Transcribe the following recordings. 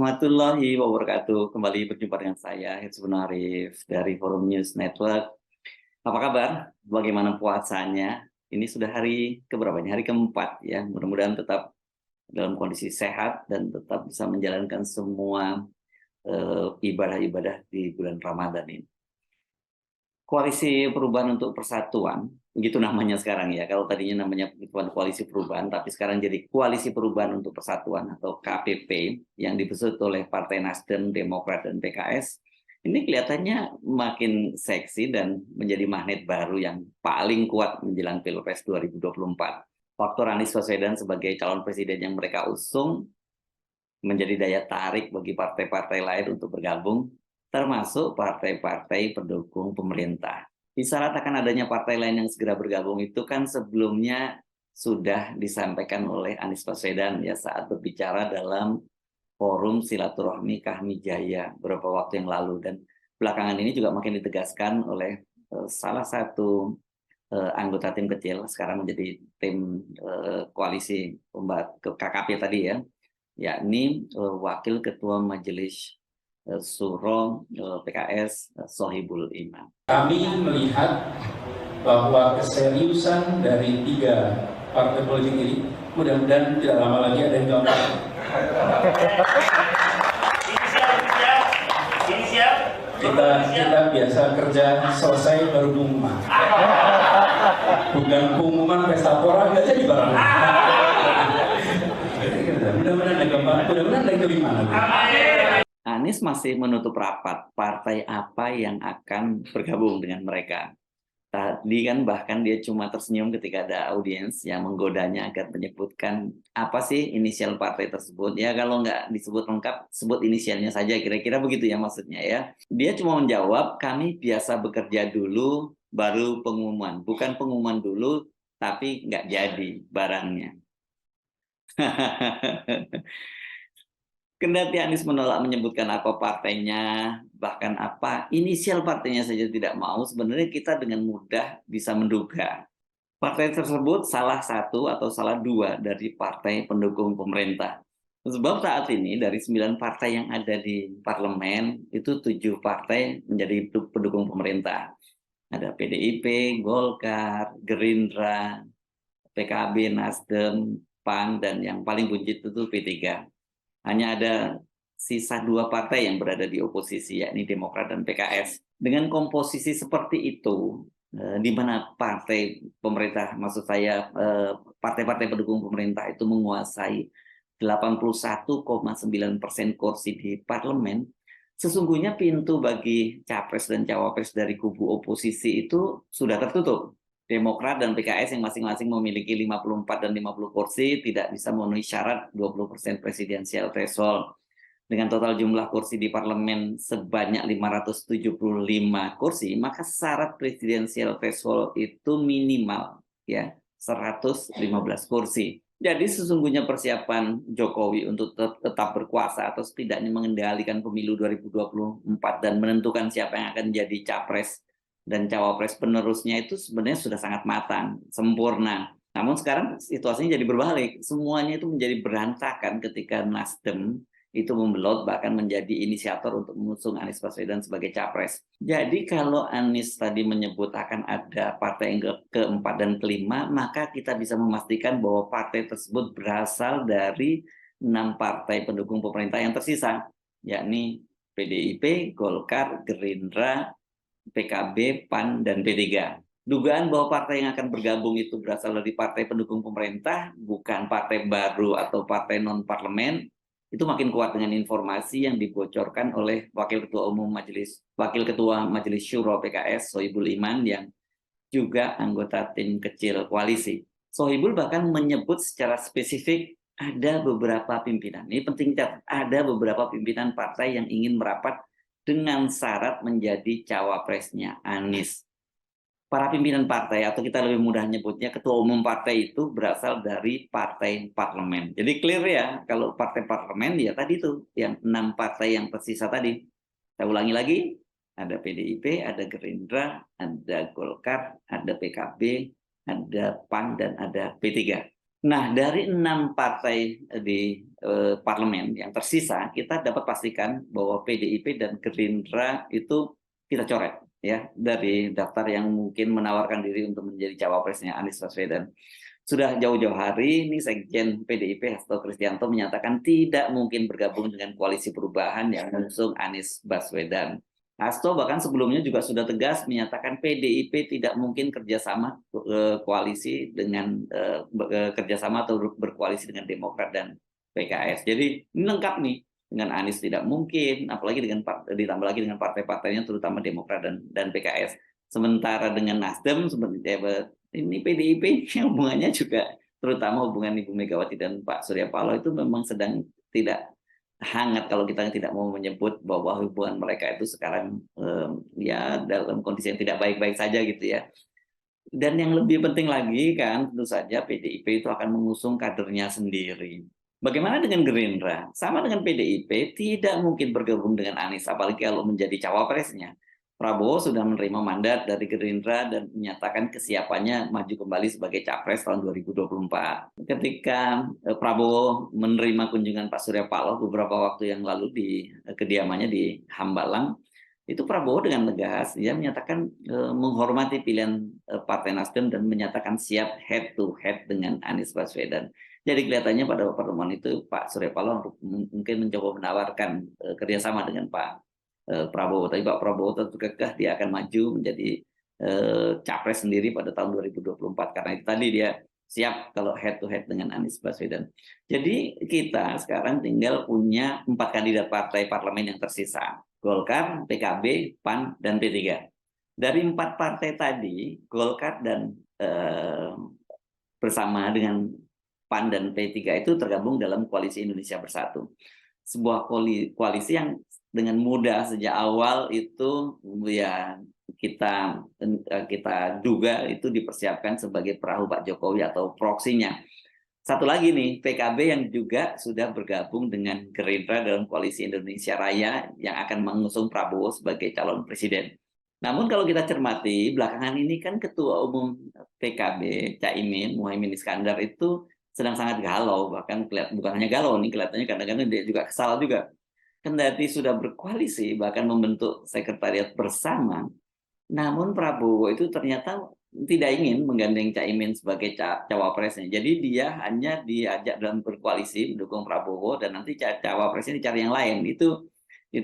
warahmatullahi wabarakatuh. Kembali berjumpa dengan saya, Hizbun Arif dari Forum News Network. Apa kabar? Bagaimana puasanya? Ini sudah hari keberapa ini? Hari keempat ya. Mudah-mudahan tetap dalam kondisi sehat dan tetap bisa menjalankan semua ibadah-ibadah di bulan Ramadan ini. Koalisi Perubahan untuk Persatuan, begitu namanya sekarang ya. Kalau tadinya namanya bukan Koalisi Perubahan, tapi sekarang jadi Koalisi Perubahan untuk Persatuan atau KPP yang dibentuk oleh Partai Nasdem, Demokrat, dan PKS. Ini kelihatannya makin seksi dan menjadi magnet baru yang paling kuat menjelang Pilpres 2024. Faktor Anies Baswedan sebagai calon presiden yang mereka usung menjadi daya tarik bagi partai-partai lain untuk bergabung, termasuk partai-partai pendukung pemerintah. Isyarat akan adanya partai lain yang segera bergabung itu kan sebelumnya sudah disampaikan oleh Anies Baswedan ya saat berbicara dalam forum silaturahmi Kahmi Jaya beberapa waktu yang lalu, dan belakangan ini juga makin ditegaskan oleh salah satu anggota tim kecil sekarang menjadi tim koalisi KKP tadi ya, yakni Wakil Ketua Majelis Suro PKS Sohibul Iman. Kami melihat bahwa keseriusan dari 3 partai politik ini mudah-mudahan tidak lama lagi ada yang gampang. Kita biasa kerja selesai baru pengumuman. Bukan pengumuman pesta pora nggak jadi barang. Mudah-mudahan ada gampang, mudah-mudahan ada kelima nanti. Anies masih menutup rapat partai apa yang akan bergabung dengan mereka. Tadi kan bahkan dia cuma tersenyum ketika ada audiens yang menggodanya agar menyebutkan apa sih inisial partai tersebut. Ya kalau nggak disebut lengkap, sebut inisialnya saja, kira-kira begitu ya maksudnya ya. Dia cuma menjawab, kami biasa bekerja dulu, baru pengumuman. Bukan pengumuman dulu, tapi nggak jadi barangnya. Kendati Anies menolak menyebutkan apa partainya, bahkan apa inisial partainya saja tidak mau, sebenarnya kita dengan mudah bisa menduga partai tersebut salah satu atau salah 2 dari partai pendukung pemerintah. Sebab saat ini dari 9 partai yang ada di parlemen, itu 7 partai menjadi pendukung pemerintah. Ada PDIP, Golkar, Gerindra, PKB, Nasdem, PAN, dan yang paling buncit itu P3. Hanya ada sisa 2 partai yang berada di oposisi, yakni Demokrat dan PKS. Dengan komposisi seperti itu, di mana partai pemerintah, maksud saya partai-partai pendukung pemerintah itu menguasai 81,9% kursi di parlemen, sesungguhnya pintu bagi capres dan cawapres dari kubu oposisi itu sudah tertutup. Demokrat dan PKS yang masing-masing memiliki 54 dan 50 kursi tidak bisa memenuhi syarat 20% presidensial threshold. Dengan total jumlah kursi di parlemen sebanyak 575 kursi, maka syarat presidensial threshold itu minimal ya 115 kursi. Jadi sesungguhnya persiapan Jokowi untuk tetap berkuasa atau setidaknya mengendalikan pemilu 2024 dan menentukan siapa yang akan jadi capres dan cawapres penerusnya itu sebenarnya sudah sangat matang, sempurna. Namun sekarang situasinya jadi berbalik. Semuanya itu menjadi berantakan ketika Nasdem itu membelot, bahkan menjadi inisiator untuk mengusung Anies Baswedan sebagai capres. Jadi kalau Anies tadi menyebut akan ada partai yang keempat dan kelima, maka kita bisa memastikan bahwa partai tersebut berasal dari 6 partai pendukung pemerintah yang tersisa, yakni PDIP, Golkar, Gerindra, PKB, PAN, dan P3. Dugaan bahwa partai yang akan bergabung itu berasal dari partai pendukung pemerintah, bukan partai baru atau partai non-parlemen, itu makin kuat dengan informasi yang dibocorkan oleh Wakil Ketua Majelis Syuro PKS, Sohibul Iman, yang juga anggota tim kecil koalisi. Sohibul bahkan menyebut secara spesifik ada beberapa pimpinan, ini penting catat, ada beberapa pimpinan partai yang ingin merapat dengan syarat menjadi cawapresnya Anies. Para pimpinan partai, atau kita lebih mudah nyebutnya ketua umum partai, itu berasal dari partai parlemen. Jadi clear ya, kalau partai parlemen ya tadi itu, yang 6 partai yang tersisa tadi. Saya ulangi lagi, ada PDIP, ada Gerindra, ada Golkar, ada PKB, ada PAN, dan ada P3. Nah, dari 6 partai di parlemen yang tersisa, kita dapat pastikan bahwa PDIP dan Gerindra itu kita coret ya dari daftar yang mungkin menawarkan diri untuk menjadi cawapresnya Anies Baswedan. Sudah jauh-jauh hari ini Sekjen PDIP Hasto Kristianto menyatakan tidak mungkin bergabung dengan koalisi perubahan yang mengusung Anies Baswedan. Hasto bahkan sebelumnya juga sudah tegas menyatakan PDIP tidak mungkin kerjasama koalisi dengan kerjasama atau berkoalisi dengan Demokrat dan PKS. Jadi ini lengkap nih, dengan Anies tidak mungkin, apalagi dengan ditambah lagi dengan partai-partainya terutama Demokrat dan PKS. Sementara dengan Nasdem sebenarnya ini PDIP hubungannya juga terutama hubungan Ibu Megawati dan Pak Surya Paloh itu memang sedang tidak hangat kalau kita tidak mau menyebut bahwa hubungan mereka itu sekarang ya dalam kondisi yang tidak baik-baik saja gitu ya. Dan yang lebih penting lagi kan tentu saja PDIP itu akan mengusung kadernya sendiri. Bagaimana dengan Gerindra? Sama dengan PDIP, tidak mungkin bergabung dengan Anies, apalagi kalau menjadi cawapresnya. Prabowo sudah menerima mandat dari Gerindra dan menyatakan kesiapannya maju kembali sebagai capres tahun 2024. Ketika Prabowo menerima kunjungan Pak Surya Paloh beberapa waktu yang lalu di kediamannya di Hambalang, itu Prabowo dengan tegas dia menyatakan menghormati pilihan Partai Nasdem dan menyatakan siap head to head dengan Anies Baswedan. Jadi kelihatannya pada pertemuan itu Pak Surya Paloh mungkin mencoba menawarkan kerjasama dengan Pak Prabowo. Tapi Pak Prabowo tentu kekeh dia akan maju menjadi capres sendiri pada tahun 2024 karena itu tadi dia siap kalau head to head dengan Anies Baswedan. Jadi kita sekarang tinggal punya 4 kandidat partai parlemen yang tersisa. Golkar, PKB, PAN, dan P3. Dari 4 partai tadi, Golkar dan bersama dengan PAN dan P3 itu tergabung dalam Koalisi Indonesia Bersatu. Sebuah koalisi yang dengan mudah sejak awal itu ya kita duga itu dipersiapkan sebagai perahu Pak Jokowi atau proksinya. Satu lagi nih, PKB yang juga sudah bergabung dengan Gerindra dalam Koalisi Indonesia Raya yang akan mengusung Prabowo sebagai calon presiden. Namun kalau kita cermati, belakangan ini kan Ketua Umum PKB, Caimin, Muhaimin Iskandar itu sedang sangat galau, bahkan bukan hanya galau nih, kelihatannya kadang-kadang dia juga kesal juga. Kendati sudah berkoalisi, bahkan membentuk sekretariat bersama, namun Prabowo itu ternyata tidak ingin menggandeng Caimin sebagai cawapresnya. Jadi dia hanya diajak dalam berkoalisi mendukung Prabowo dan nanti cawapresnya dicari yang lain. Itu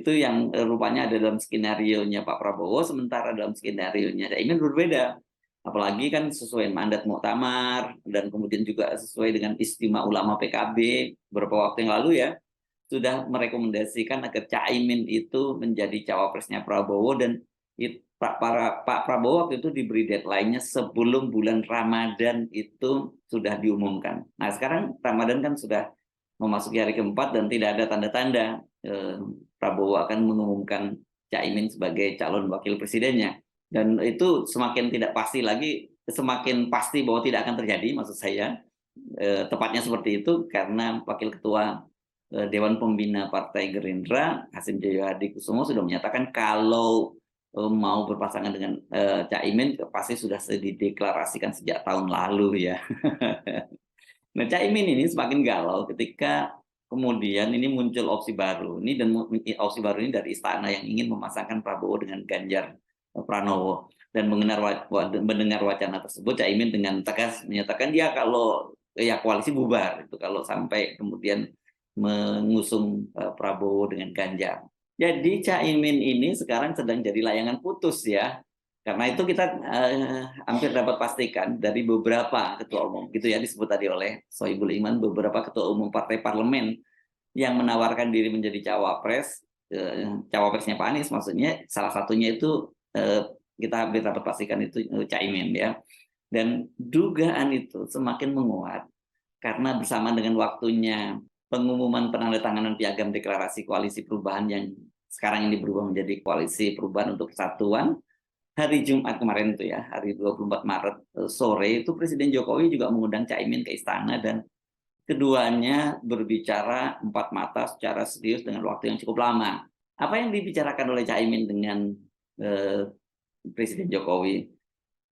yang rupanya ada dalam skenario-nya Pak Prabowo, sementara dalam skenario-nya Caimin berbeda. Apalagi kan sesuai mandat Muktamar dan kemudian juga sesuai dengan istimewa ulama PKB beberapa waktu yang lalu ya, sudah merekomendasikan agar Caimin itu menjadi cawapresnya Prabowo dan Pak Prabowo waktu itu diberi deadline-nya sebelum bulan Ramadan itu sudah diumumkan. Nah sekarang Ramadan kan sudah memasuki hari keempat dan tidak ada tanda-tanda Prabowo akan mengumumkan Caimin sebagai calon wakil presidennya. Dan itu semakin tidak pasti lagi, semakin pasti bahwa tidak akan terjadi, maksud saya. Tepatnya seperti itu karena Wakil Ketua Dewan Pembina Partai Gerindra, Hasim Joyo Hadi Kusumo sudah menyatakan kalau mau berpasangan dengan Caimin pasti sudah dideklarasikan sejak tahun lalu ya. Nah, Caimin ini semakin galau ketika kemudian ini muncul opsi baru. Ini dan opsi baru ini dari istana yang ingin memasangkan Prabowo dengan Ganjar Pranowo. Dan mendengar wacana tersebut, Caimin dengan tegas menyatakan dia kalau ya koalisi bubar itu kalau sampai kemudian mengusung Prabowo dengan Ganjar. Jadi Caimin ini sekarang sedang jadi layangan putus ya. Karena itu kita hampir dapat pastikan dari beberapa ketua umum, gitu ya disebut tadi oleh Sohibul Iman, beberapa ketua umum partai parlemen yang menawarkan diri menjadi cawapres, cawapresnya Pak Anies, maksudnya salah satunya itu kita hampir dapat pastikan itu Caimin ya. Dan dugaan itu semakin menguat karena bersama dengan waktunya pengumuman penandatanganan piagam deklarasi koalisi perubahan yang sekarang ini berubah menjadi koalisi perubahan untuk persatuan, hari Jumat kemarin itu ya, hari 24 Maret sore itu Presiden Jokowi juga mengundang Caimin ke istana dan keduanya berbicara empat mata secara serius dengan waktu yang cukup lama. Apa yang dibicarakan oleh Caimin dengan Presiden Jokowi?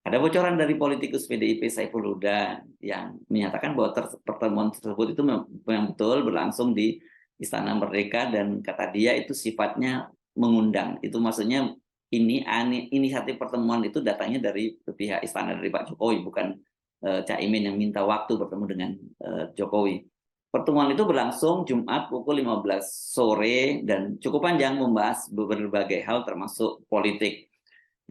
Ada bocoran dari politikus PDIP Saiful Huda yang menyatakan bahwa pertemuan tersebut itu memang betul berlangsung di Istana Merdeka dan kata dia itu sifatnya mengundang. Itu maksudnya inisiatif pertemuan itu datangnya dari pihak istana, dari Pak Jokowi, bukan Cak Imin yang minta waktu bertemu dengan Jokowi. Pertemuan itu berlangsung Jumat pukul 15 sore dan cukup panjang, membahas berbagai hal termasuk politik.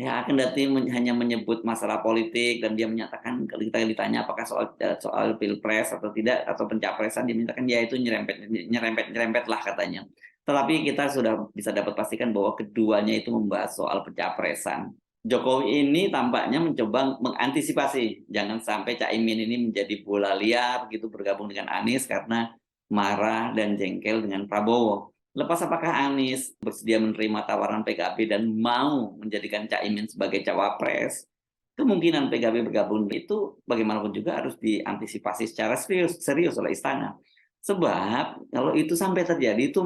Ya, kendati hanya menyebut masalah politik dan dia menyatakan, kalau kita ditanya apakah soal pilpres atau tidak atau pencapresan, dia menyatakan ya itu nyerempet lah katanya. Tetapi kita sudah bisa dapat pastikan bahwa keduanya itu membahas soal pencapresan. Jokowi ini tampaknya mencoba mengantisipasi jangan sampai Cak Imin ini menjadi bola liar gitu bergabung dengan Anies karena marah dan jengkel dengan Prabowo. Lepas apakah Anies bersedia menerima tawaran PKB dan mau menjadikan Cak Imin sebagai cawapres, kemungkinan PKB bergabung itu bagaimanapun juga harus diantisipasi secara serius oleh istana. Sebab kalau itu sampai terjadi itu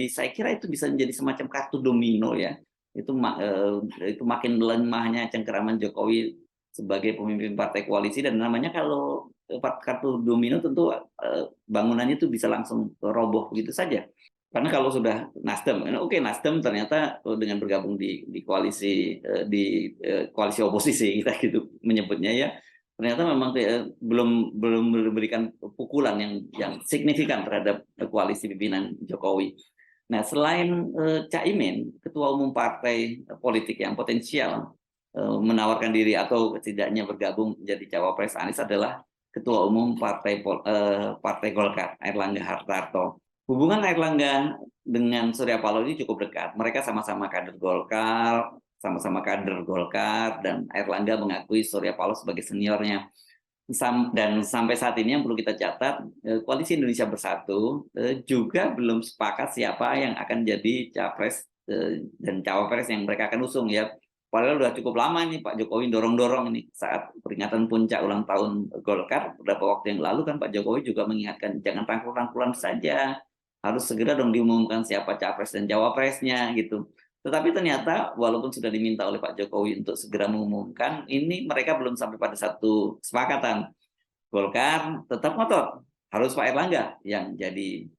saya kira itu bisa menjadi semacam kartu domino ya. Itu makin lemahnya cengkeraman Jokowi sebagai pemimpin partai koalisi, dan namanya kalau kartu domino tentu bangunannya itu bisa langsung roboh begitu saja. Karena kalau sudah Nasdem, oke, Nasdem ternyata dengan bergabung di koalisi oposisi kita gitu menyebutnya ya, ternyata memang belum memberikan pukulan yang signifikan terhadap koalisi pimpinan Jokowi. Nah, selain Cak Imin, ketua umum partai politik yang potensial menawarkan diri atau setidaknya bergabung menjadi cawapres Anies adalah ketua umum Partai Golkar, Airlangga Hartarto. Hubungan Airlangga dengan Surya Paloh ini cukup dekat. Mereka sama-sama kader Golkar, dan Airlangga mengakui Surya Paloh sebagai seniornya. Dan sampai saat ini yang perlu kita catat, Koalisi Indonesia Bersatu juga belum sepakat siapa yang akan jadi capres dan cawapres yang mereka akan usung ya. Padahal sudah cukup lama nih Pak Jokowi dorong-dorong ini saat peringatan puncak ulang tahun Golkar beberapa waktu yang lalu kan Pak Jokowi juga mengingatkan jangan rangkul-rangkulan saja, harus segera dong diumumkan siapa capres dan cawapresnya gitu. Tetapi ternyata walaupun sudah diminta oleh Pak Jokowi untuk segera mengumumkan, ini mereka belum sampai pada satu kesepakatan. Golkar tetap ngotot, harus Pak Erlangga yang jadi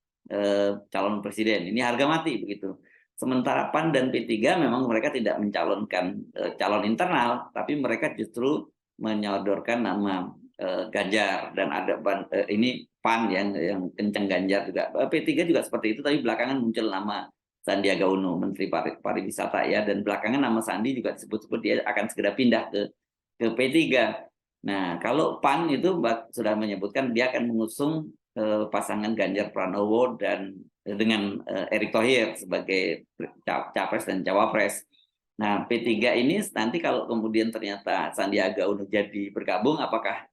calon presiden. Ini harga mati begitu. Sementara PAN dan P3 memang mereka tidak mencalonkan calon internal, tapi mereka justru menyodorkan nama Ganjar, dan ada ini PAN yang kencang Ganjar juga. P3 juga seperti itu, tapi belakangan muncul nama Sandiaga Uno, Menteri Pariwisata ya, dan belakangan nama Sandi juga disebut-sebut dia akan segera pindah ke P3. Nah, kalau PAN itu sudah menyebutkan dia akan mengusung pasangan Ganjar Pranowo dan dengan Erick Thohir sebagai capres dan cawapres. Nah, P3 ini nanti kalau kemudian ternyata Sandiaga Uno jadi bergabung, apakah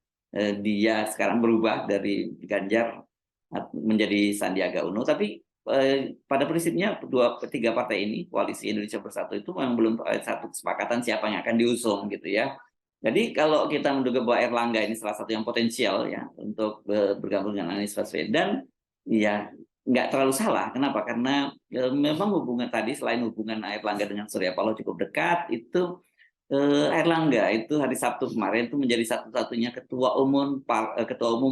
dia sekarang berubah dari Ganjar menjadi Sandiaga Uno? Tapi pada prinsipnya tiga partai ini, Koalisi Indonesia Bersatu itu memang belum satu kesepakatan siapa yang akan diusung gitu ya. Jadi kalau kita menduga bahwa Erlangga ini salah satu yang potensial ya untuk bergabung dengan Anies Baswedan, ya nggak terlalu salah. Kenapa? Karena memang hubungan tadi, selain hubungan Erlangga dengan Surya Paloh cukup dekat, itu Erlangga itu hari Sabtu kemarin itu menjadi satu-satunya ketua umum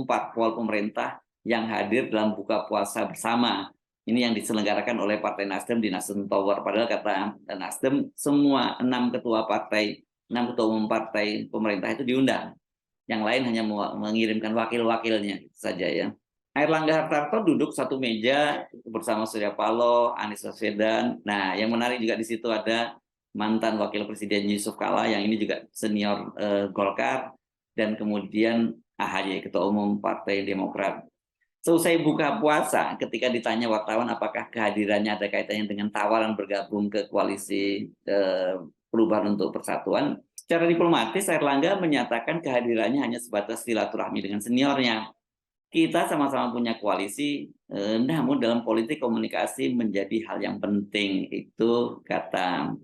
parpol pemerintah yang hadir dalam buka puasa bersama. Ini yang diselenggarakan oleh Partai Nasdem di Nasdem Tower. Padahal kata Nasdem, semua 6 ketua umum partai pemerintah itu diundang. Yang lain hanya mengirimkan wakil-wakilnya saja ya. Airlangga Hartarto duduk satu meja bersama Surya Paloh, Anies Baswedan. Nah, yang menarik juga di situ ada mantan Wakil Presiden Yusuf Kala yang ini juga senior Golkar, dan kemudian AHY, Ketua Umum Partai Demokrat. Selesai buka puasa, ketika ditanya wartawan apakah kehadirannya ada kaitannya dengan tawaran bergabung ke koalisi Perubahan untuk Persatuan, secara diplomatis Airlangga menyatakan kehadirannya hanya sebatas silaturahmi dengan seniornya. Kita sama-sama punya koalisi, namun dalam politik komunikasi menjadi hal yang penting, itu kata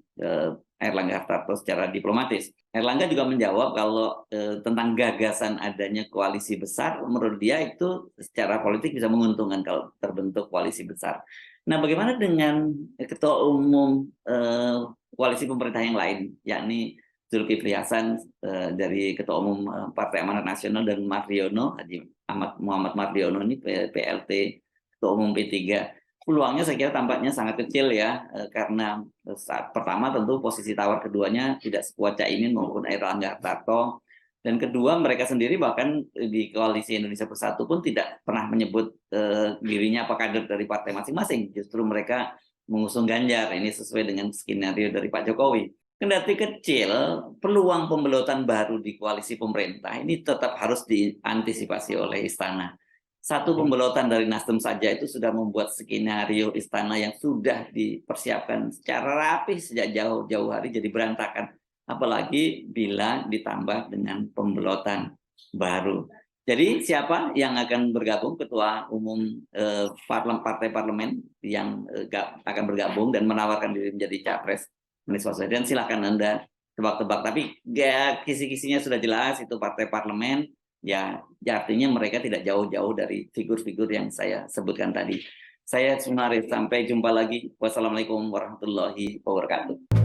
Airlangga Hartarto secara diplomatis. Airlangga juga menjawab kalau tentang gagasan adanya koalisi besar, menurut dia itu secara politik bisa menguntungkan kalau terbentuk koalisi besar. Nah, bagaimana dengan ketua umum koalisi pemerintah yang lain, yakni Zulkifli Hasan dari Ketua Umum Partai Amanat Nasional, dan Mardiono, Haji Muhammad Mardiono ini PLT Ketua Umum P3. Peluangnya saya kira tampaknya sangat kecil ya, karena saat pertama tentu posisi tawar keduanya tidak sekuat Caimin maupun Airlangga Hartarto, dan kedua mereka sendiri bahkan di Koalisi Indonesia Bersatu pun tidak pernah menyebut dirinya apa kader dari partai masing-masing, justru mereka mengusung Ganjar. Ini sesuai dengan skenario dari Pak Jokowi. Kendati kecil, peluang pembelotan baru di koalisi pemerintah ini tetap harus diantisipasi oleh Istana. Satu pembelotan dari Nasdem saja itu sudah membuat skenario Istana yang sudah dipersiapkan secara rapi sejak jauh-jauh hari jadi berantakan. Apalagi bila ditambah dengan pembelotan baru. Jadi siapa yang akan bergabung, ketua umum partai parlemen yang akan bergabung dan menawarkan diri menjadi capres Anies Baswedan, silakan Anda tebak-tebak. Tapi ya kisi-kisinya sudah jelas, itu partai parlemen. Ya artinya mereka tidak jauh-jauh dari figur-figur yang saya sebutkan tadi. Saya Sunarif, sampai jumpa lagi. Wassalamualaikum warahmatullahi wabarakatuh.